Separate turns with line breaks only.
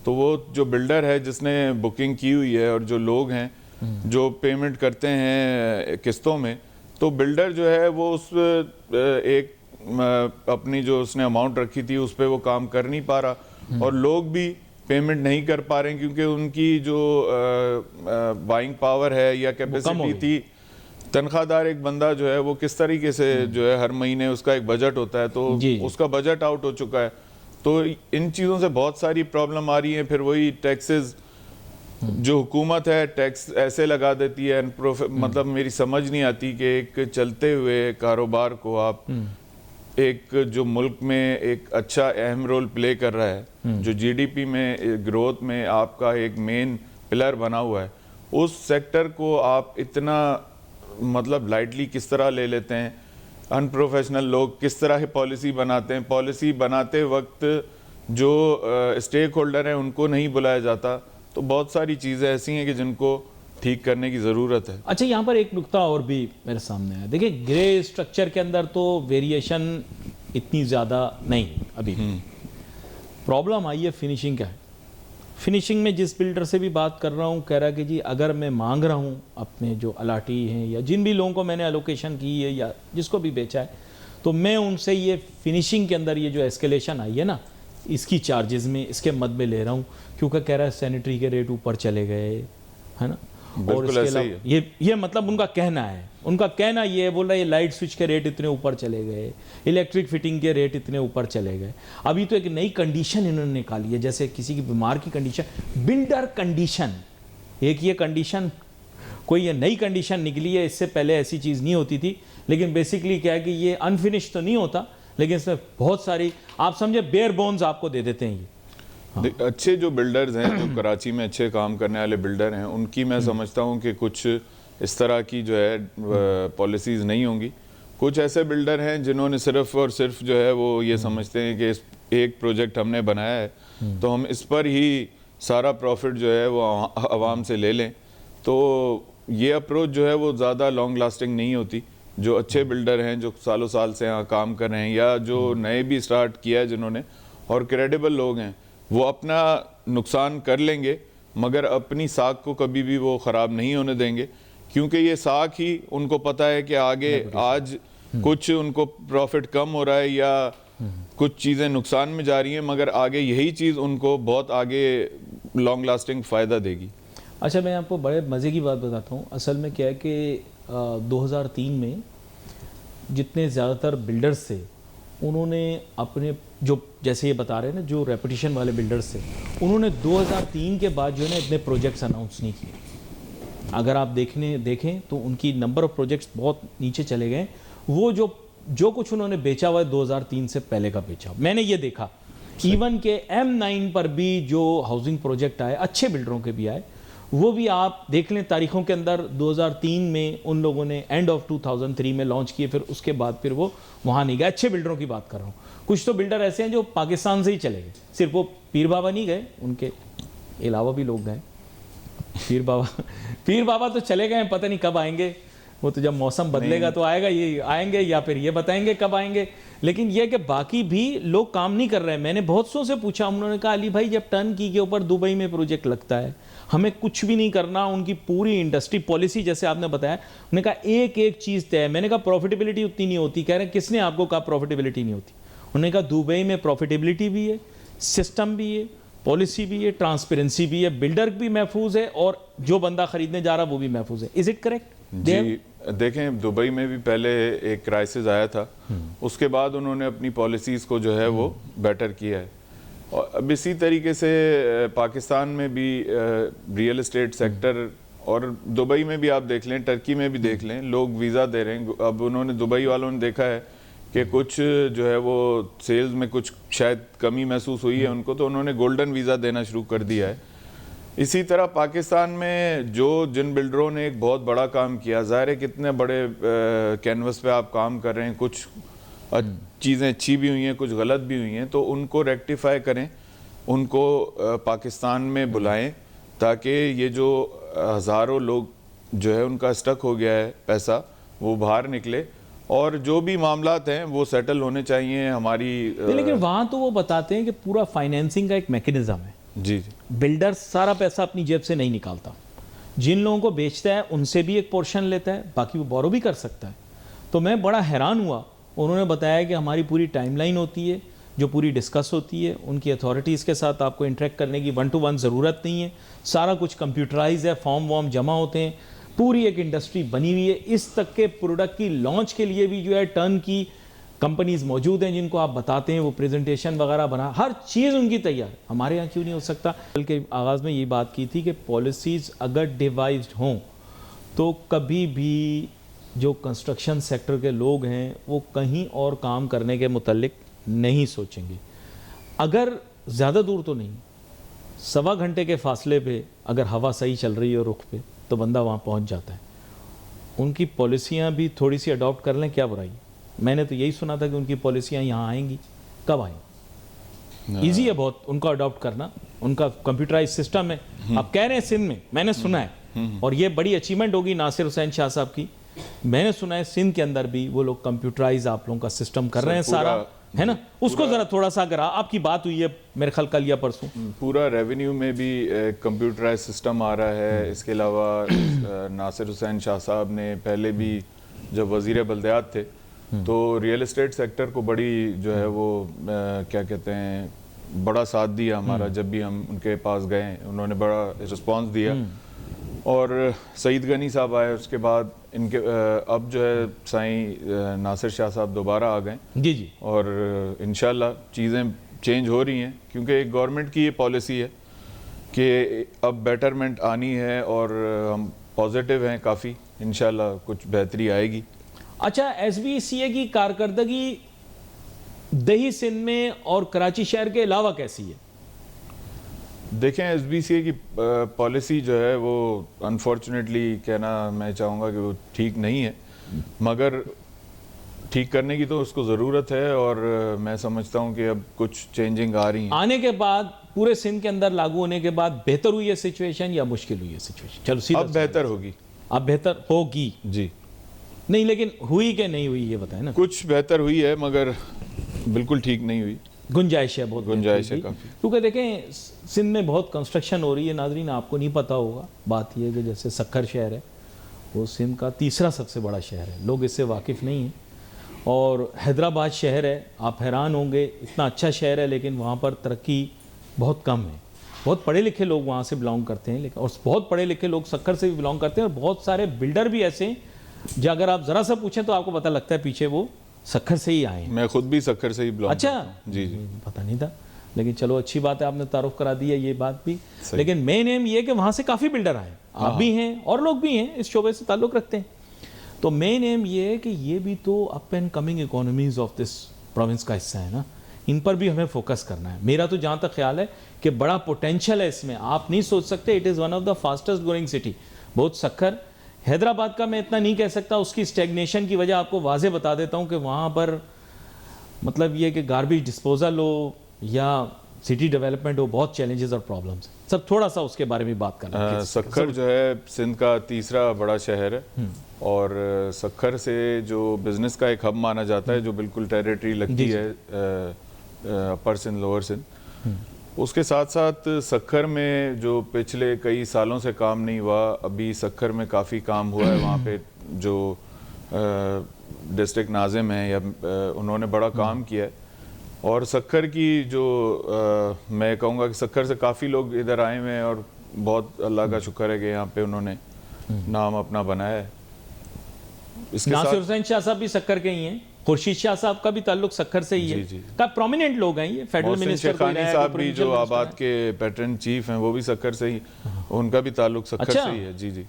तो वो जो बिल्डर है जिसने बुकिंग की हुई है और जो लोग हैं जो पेमेंट करते हैं किस्तों में, तो बिल्डर जो है वो उस एक अपनी जो उसने अमाउंट रखी थी उस पर वो काम कर नहीं पा रहा और लोग भी पेमेंट नहीं कर पा रहे हैं क्योंकि उनकी जो बाइंग पावर है या कैपेसिटी थी। तनख्वाहदार एक बंदा जो है वो किस तरीके से जो है हर महीने उसका एक बजट होता है, तो उसका बजट आउट हो चुका है। तो इन चीज़ों से बहुत सारी प्रॉब्लम आ रही है। फिर वही टैक्सेस, जो हुकूमत है टैक्स ऐसे लगा देती है, मतलब मेरी समझ नहीं आती कि एक चलते हुए कारोबार को आप एक जो मुल्क में एक अच्छा अहम रोल प्ले कर रहा है, जो जीडीपी में ग्रोथ में आपका एक मेन पिलर बना हुआ है, उस सेक्टर को आप इतना मतलब लाइटली किस तरह ले लेते हैं। अनप्रोफेशनल लोग किस तरह की पॉलिसी बनाते हैं, पॉलिसी बनाते वक्त जो स्टेक होल्डर हैं उनको नहीं बुलाया जाता। तो बहुत सारी चीज़ें ऐसी हैं कि जिनको ठीक करने की ज़रूरत है।
अच्छा, यहाँ पर एक नुक्ता और भी मेरे सामने है। देखिए, ग्रे स्ट्रक्चर के अंदर तो वेरिएशन इतनी ज़्यादा नहीं अभी। प्रॉब्लम आई है फिनिशिंग का है। फिनिशिंग में जिस बिल्डर से भी बात कर रहा हूँ कह रहा है कि जी अगर मैं मांग रहा हूँ अपने जो अलाटी हैं या जिन भी लोगों को मैंने एलोकेशन की है या जिसको भी बेचा है, तो मैं उनसे ये फिनिशिंग के अंदर ये जो एस्केलेशन आई है ना, इसकी चार्जेस में इसके मद में ले रहा हूँ, क्योंकि कह रहा है सैनिटरी के रेट ऊपर चले गए, है ना। और इसके अलावा ये मतलब उनका कहना है, उनका कहना ये है, बोल रहा है ये लाइट स्विच के रेट इतने ऊपर चले गए, इलेक्ट्रिक फिटिंग के रेट इतने ऊपर चले गए। अभी तो एक नई कंडीशन इन्होंने निकाली है, जैसे किसी की बीमार की कंडीशन, बिल्डर कंडीशन। एक ये कंडीशन, कोई ये नई कंडीशन निकली है, इससे पहले ऐसी चीज़ नहीं होती थी। लेकिन बेसिकली क्या है कि ये अनफिनिश तो नहीं होता, लेकिन इसमें बहुत सारी आप समझे बेयर बोन्स आपको दे देते हैं ये।
अच्छे जो बिल्डर्स हैं, जो कराची में अच्छे काम करने वाले बिल्डर हैं, उनकी मैं समझता हूं कि कुछ इस तरह की जो है पॉलिसीज़ नहीं होंगी। कुछ ऐसे बिल्डर हैं जिन्होंने सिर्फ और सिर्फ जो है वो ये समझते हैं कि एक प्रोजेक्ट हमने बनाया है तो हम इस पर ही सारा प्रॉफिट जो है वो आवाम से ले लें। तो ये अप्रोच जो है वो ज़्यादा लॉन्ग लास्टिंग नहीं होती। जो अच्छे बिल्डर हैं, जो सालों साल से यहाँ काम कर रहे हैं, या जो नए भी स्टार्ट किया है जिन्होंने, और क्रेडिबल लोग हैं, वो अपना नुकसान कर लेंगे मगर अपनी साख को कभी भी वो ख़राब नहीं होने देंगे, क्योंकि ये साख ही उनको पता है कि आगे आज कुछ उनको प्रॉफिट कम हो रहा है या कुछ चीज़ें नुकसान में जा रही हैं, मगर आगे यही चीज़ उनको बहुत आगे लॉन्ग लास्टिंग फ़ायदा देगी।
अच्छा, मैं आपको बड़े मज़े की बात बताता हूँ। असल में क्या है कि 2003 में जितने ज़्यादातर बिल्डर्स थे उन्होंने अपने जो, जैसे ये बता रहे हैं ना, जो रेपुटेशन वाले बिल्डर्स थे, उन्होंने 2003 के बाद जो है ना इतने प्रोजेक्ट्स अनाउंस नहीं किए। अगर आप देखें तो उनकी नंबर ऑफ प्रोजेक्ट्स बहुत नीचे चले गए। वो जो कुछ उन्होंने बेचा हुआ है 2003 से पहले का बेचा, मैंने ये देखा। इवन के M9 पर भी जो हाउसिंग प्रोजेक्ट आए, अच्छे बिल्डरों के भी आए, वो भी आप देख लें तारीखों के अंदर 2003 में उन लोगों ने एंड ऑफ 2003 में लॉन्च किए, फिर उसके बाद फिर वो वहाँ नहीं गए। अच्छे बिल्डरों की बात कर रहा हूँ। कुछ तो बिल्डर ऐसे हैं जो पाकिस्तान से ही चले गए, सिर्फ वो पीर बाबा नहीं गए, उनके अलावा भी लोग गए। पीर बाबा तो चले गए, पता नहीं कब आएंगे, वो तो जब मौसम बदलेगा तो आएगा, ये आएंगे या फिर ये बताएंगे कब आएंगे। लेकिन यह कि बाकी भी लोग काम नहीं कर रहे हैं। मैंने बहुत सौ से पूछा, उन्होंने कहा अली भाई जब टर्न की के ऊपर दुबई में प्रोजेक्ट लगता है, हमें कुछ भी नहीं करना, उनकी पूरी इंडस्ट्री पॉलिसी जैसे आपने बताया, उन्होंने कहा एक एक चीज़ तय है। मैंने कहा प्रॉफिटेबिलिटी उतनी नहीं होती। कह रहे हैं किसने आपको कहा प्रॉफिटेबिलिटी नहीं होती? उन्होंने कहा दुबई में प्रॉफिटेबिलिटी भी है, सिस्टम भी है, पॉलिसी भी है, ट्रांसपेरेंसी भी है, बिल्डर भी महफूज है और जो बंदा खरीदने जा रहा है वो भी महफूज है। Is it correct?
जी, देखें दुबई में भी पहले एक क्राइसिस आया था, उसके बाद उन्होंने अपनी पॉलिसीज़ को जो है वो बेटर किया है। और अब इसी तरीके से पाकिस्तान में भी रियल एस्टेट सेक्टर, और दुबई में भी आप देख लें, टर्की में भी देख लें, लोग वीज़ा दे रहे हैं। अब उन्होंने, दुबई वालों ने देखा है कि कुछ जो है वो सेल्स में कुछ शायद कमी महसूस हुई है उनको, तो उन्होंने गोल्डन वीज़ा देना शुरू कर दिया है। इसी तरह पाकिस्तान में जिन बिल्डरों ने एक बहुत बड़ा काम किया, ज़ाहिर है कितने बड़े कैनवस पे आप काम कर रहे हैं, कुछ चीज़ें अच्छी भी हुई हैं, कुछ गलत भी हुई हैं, तो उनको रेक्टिफाई करें, उनको पाकिस्तान में बुलाएं, ताकि ये जो हज़ारों लोग जो है उनका स्टक हो गया है पैसा, वो बाहर निकले और जो भी मामलात हैं वो सेटल होने चाहिए हमारी।
लेकिन वहाँ तो वो बताते हैं कि पूरा फाइनेंसिंग का एक मैकेनिज्म है,
जी जी
बिल्डर सारा पैसा अपनी जेब से नहीं निकालता, जिन लोगों को बेचता है उनसे भी एक पोर्शन लेता है, बाकी वो बोरो भी कर सकता है। तो मैं बड़ा हैरान हुआ, उन्होंने बताया कि हमारी पूरी टाइमलाइन होती है जो पूरी डिस्कस होती है, उनकी अथॉरिटीज़ के साथ आपको इंटरेक्ट करने की 1-to-1 ज़रूरत नहीं है, सारा कुछ कंप्यूटराइज है, फॉर्म वॉर्म जमा होते हैं, पूरी एक इंडस्ट्री बनी हुई है। इस तक के प्रोडक्ट की लॉन्च के लिए भी जो है टर्न की कंपनीज मौजूद हैं जिनको आप बताते हैं, वो प्रेजेंटेशन वगैरह बना, हर चीज़ उनकी तैयार। हमारे यहाँ क्यों नहीं हो सकता? बल्कि आगाज़ में ये बात की थी कि पॉलिसीज़ अगर डिवाइस्ड हों तो कभी भी जो कंस्ट्रक्शन सेक्टर के लोग हैं वो कहीं और काम करने के मुतल्लिक नहीं सोचेंगे। अगर ज़्यादा दूर तो नहीं, 1.25 घंटे के फासले पे अगर हवा सही चल रही है रुख पे तो बंदा वहाँ पहुँच जाता है। उनकी पॉलिसियाँ भी थोड़ी सी अडॉप्ट कर लें, क्या बुराई? मैंने तो यही सुना था कि उनकी पॉलिसियाँ यहाँ आएंगी, कब आएंगी? ईजी है बहुत उनको अडॉप्ट करना, उनका कंप्यूटराइज सिस्टम है। आप कह रहे हैं सिंध में, मैंने सुना है, और ये बड़ी अचीवमेंट होगी नासिर हुसैन शाह साहब की। मैंने सुना है सिंध के अंदर भी वो लोग कंप्यूटराइज आप लोगों का सिस्टम कर रहे हैं सारा, है ना? उसको जरा थोड़ा सा, अगर आपकी बात हुई है मेरे ख्याल कल या परसों,
पूरा रेवेन्यू में भी कंप्यूटराइज सिस्टम आ रहा है। इसके अलावा नासिर हुसैन शाह साहब ने पहले भी जब वजीर बल्दियात थे तो रियल एस्टेट सेक्टर को बड़ी जो है वो क्या कहते हैं बड़ा साथ दिया हमारा। जब भी हम उनके पास गए उन्होंने बड़ा रिस्पांस दिया। और सईद गनी साहब आए, उसके बाद इनके अब जो है साईं नासिर शाह साहब दोबारा आ गए।
जी जी,
और इंशाल्लाह चीज़ें चेंज हो रही हैं, क्योंकि एक गवर्नमेंट की ये पॉलिसी है कि अब बेटरमेंट आनी है और हम पॉजिटिव हैं काफ़ी, इंशाल्लाह कुछ बेहतरी आएगी।
अच्छा, SBCA की कारकर्दगी दही सिंध में और कराची शहर के अलावा कैसी है?
देखें, SBCA की पॉलिसी जो है वो अनफॉर्चुनेटली कहना मैं चाहूँगा कि वो ठीक नहीं है, मगर ठीक करने की तो उसको ज़रूरत है। और मैं समझता हूँ कि अब कुछ चेंजिंग आ रही है
आने के बाद, पूरे सिंध के अंदर लागू होने के बाद बेहतर हुई है सिचुएशन या मुश्किल हुई है सिचुएशन? चलो सीधा,
अब बेहतर होगी।
अब बेहतर होगी
जी
नहीं, लेकिन हुई कि नहीं हुई ये बताएं ना।
कुछ बेहतर हुई है मगर बिल्कुल ठीक नहीं हुई,
गुंजाइश है, बहुत
गुंजाइश है काफ़ी।
क्योंकि देखें सिंध में बहुत कंस्ट्रक्शन हो रही है। नाजरीन, आपको नहीं पता होगा, बात यह है कि जैसे सक्खर शहर है वो सिंध का तीसरा सबसे बड़ा शहर है, लोग इससे वाकिफ़ नहीं हैं। और हैदराबाद शहर है, आप हैरान होंगे, इतना अच्छा शहर है लेकिन वहाँ पर तरक्की बहुत कम है। बहुत पढ़े लिखे लोग वहाँ से बिलोंग करते हैं, लेकिन और बहुत पढ़े लिखे लोग सक्खर से भी बिलोंग करते हैं। और बहुत सारे बिल्डर भी ऐसे हैं जो अगर आप ज़रा सा पूछें तो आपको पता लगता है पीछे वो सक्खर से ही आए हैं।
मैं खुद भी सक्खर से ही बिलोंग
अच्छा,
जी जी,
पता नहीं था, लेकिन चलो अच्छी बात है, आपने तारुफ करा दी है ये बात भी। लेकिन मेन एम ये कि वहाँ से काफ़ी बिल्डर आए, आप भी हैं और लोग भी हैं इस शोबे से ताल्लुक़ रखते हैं। तो मेन एम ये है कि ये भी तो up and coming economies of this province का हिस्सा है ना, इन पर भी हमें फोकस करना है। मेरा तो जहाँ तक ख्याल है कि बड़ा पोटेंशियल है इसमें, आप नहीं सोच सकते। It is one of the fastest growing city. बहुत सक्खर, हैदराबाद का मैं इतना नहीं कह सकता, उसकी स्टेगनेशन की वजह आपको वाजे बता देता हूँ कि वहाँ पर मतलब ये कि गार्बेज डिस्पोजल हो या सिटी डेवलपमेंट हो, बहुत चैलेंजेस और प्रॉब्लम्स। सब थोड़ा सा उसके बारे में बात करना।
सक्खर जो है सिंध का तीसरा बड़ा शहर है और सक्खर से जो बिजनेस का एक हब माना जाता है, जो बिल्कुल टेरिटरी लगती है अपर सिंध लोअर सिंध, उसके साथ साथ सक्खर में जो पिछले कई सालों से काम नहीं हुआ, अभी सक्खर में काफ़ी काम हुआ है। वहाँ पे जो डिस्ट्रिक्ट नाजिम है या उन्होंने बड़ा काम किया है। और सक्खर की जो मैं कहूँगा कि सक्खर से काफ़ी लोग इधर आए हुए हैं और बहुत अल्लाह का शुक्र है कि यहाँ पे उन्होंने नाम अपना बनाया है। इसके
नासिर हुसैन शाह साहब भी सक्खर के ही हैं, खुर्शीद शाह साहब का भी ताल्लुक सक्खर से ही है। का प्रोमिनेंट लोग हैं ये, फेडरल मिनिस्टर
साहब भी जो आबाद के पैटर्न चीफ हैं वो भी सक्खर से ही, उनका भी ताल्लुक सक्खर से ही है। जी जी।